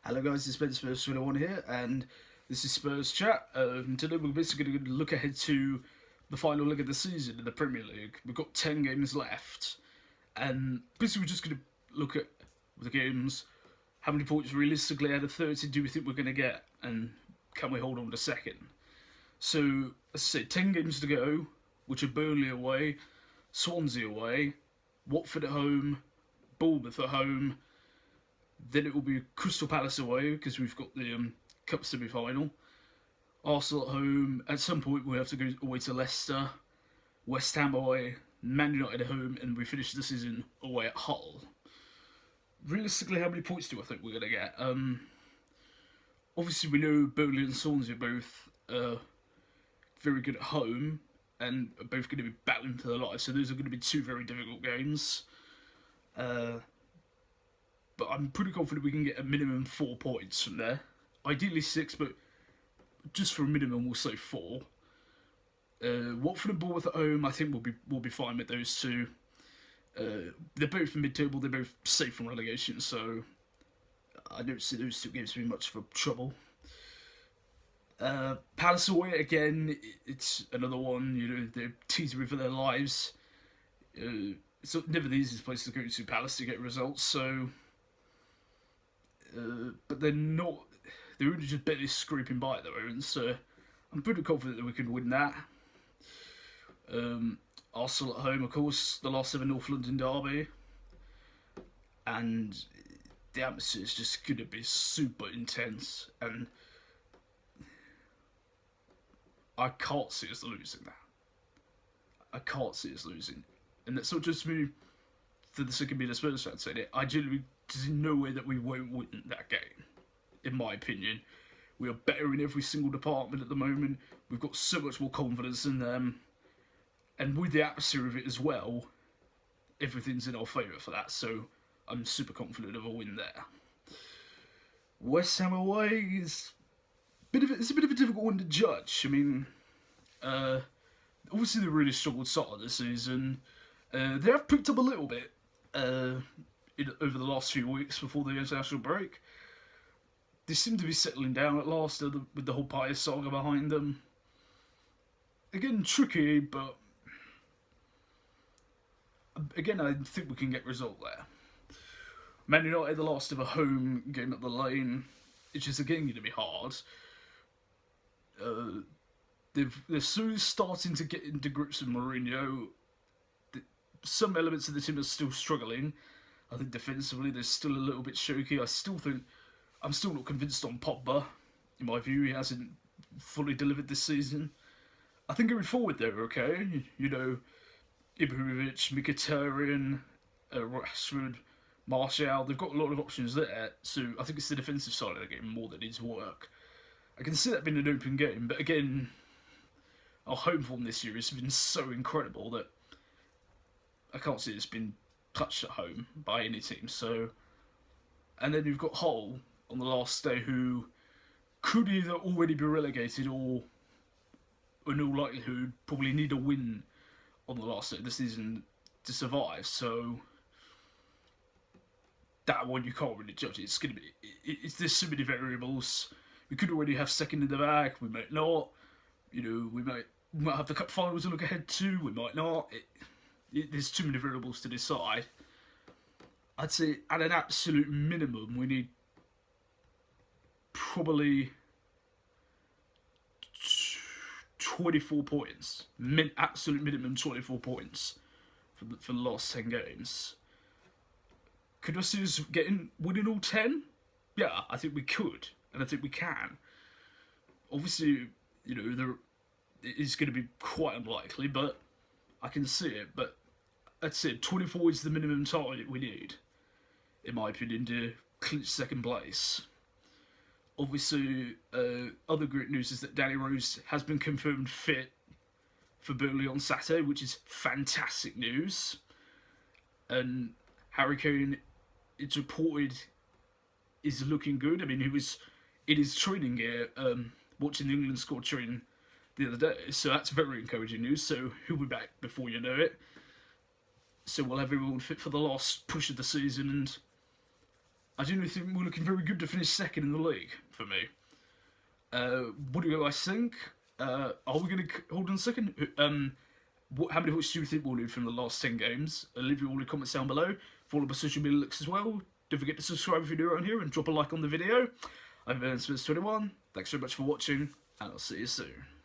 Hello guys, it's Ben Spurs 21 here, and this is Spurs Chat. Today we're basically going to look ahead to the final leg of the season in the Premier League. We've got 10 games left, and basically we're just going to look at the games, how many points realistically out of 30 do we think we're going to get, and can we hold on to second. So, as I say, 10 games to go, which are Burnley away, Swansea away, Watford at home, Bournemouth at home. Then it will be Crystal Palace away because we've got the Cup semi-final. Arsenal at home. At some point we'll have to go away to Leicester. West Ham away. Man United at home. And we finish the season away at Hull. Realistically, how many points do I think we're going to get? Obviously we know Burnley and Swansea are both very good at home. And are both going to be battling for their lives. So those are going to be two very difficult games. But I'm pretty confident we can get a minimum 4 points from there. Ideally 6, but just for a minimum, we'll say 4. Watford and Bournemouth at home, I think we'll be fine with those two. They're both mid-table, they're both safe from relegation, so I don't see those two games being much of a trouble. Palace away again, it's another one. You know, they're teetering for their lives. It's never the easiest place to go to, Palace, to get results. So. But they're not. They're only just barely scraping by at the moment, so I'm pretty confident that we can win that. Arsenal at home, of course, the last ever North London derby, and the atmosphere is just going to be super intense, and I can't see us losing that. I can't see us losing, and that's not just me. For the sake of being a Spurs fan saying it, I genuinely. There's no way that we won't win that game, in my opinion. We are better in every single department at the moment. We've got so much more confidence in them. And with the atmosphere of it as well, everything's in our favour for that. So I'm super confident of a win there. West Ham away is it's a bit of a difficult one to judge. I mean, obviously they really struggled start of the season. They have picked up a little bit. Over the last few weeks before the international break. They seem to be settling down at last with the whole Pious saga behind them. Again, tricky, but again, I think we can get a result there. Man United, the last of a home game at the Lane, which is again going to be hard. They're soon starting to get into grips with Mourinho. Some elements of the team are still struggling. I think defensively they're still a little bit shaky. I'm still not convinced on Pogba. In my view, he hasn't fully delivered this season. I think going forward they're okay. You know, Ibrahimovic, Mkhitaryan, Rashford, Martial. They've got a lot of options there. So I think it's the defensive side of the game more that needs work. I can see that being an open game, but again, our home form this year has been so incredible that I can't see it's been touched at home by any team. So, and then you've got Hull on the last day, who could either already be relegated or, in all likelihood, probably need a win on the last day of the season to survive. So that one you can't really judge. It's gonna be. There's so many variables. We could already have second in the bag. We might not. You know, we might have the cup final to look ahead to. We might not. There's too many variables to decide. I'd say at an absolute minimum, we need probably 24 points. Absolute minimum 24 points for the last 10 games. Could I see us winning all 10? Yeah, I think we could, and I think we can. Obviously, you know, it is going to be quite unlikely, but I can see it. But I'd say 24 is the minimum target we need, in my opinion, to clinch second place. Obviously, other great news is that Danny Rose has been confirmed fit for Burnley on Saturday, which is fantastic news. And Harry Kane, it's reported, is looking good. I mean, he was in his training gear watching the England squad train the other day, so that's very encouraging news. So he'll be back before you know it. So we'll have everyone fit for the last push of the season, and I genuinely think we're looking very good to finish second in the league for me. What do you guys think? Are we going to hold on a second? How many points do you think we'll need from the last 10 games? Leave your all the comments down below. Follow my social media links as well. Don't forget to subscribe if you're new around here and drop a like on the video. I'm Spurs21. Thanks very much for watching, and I'll see you soon.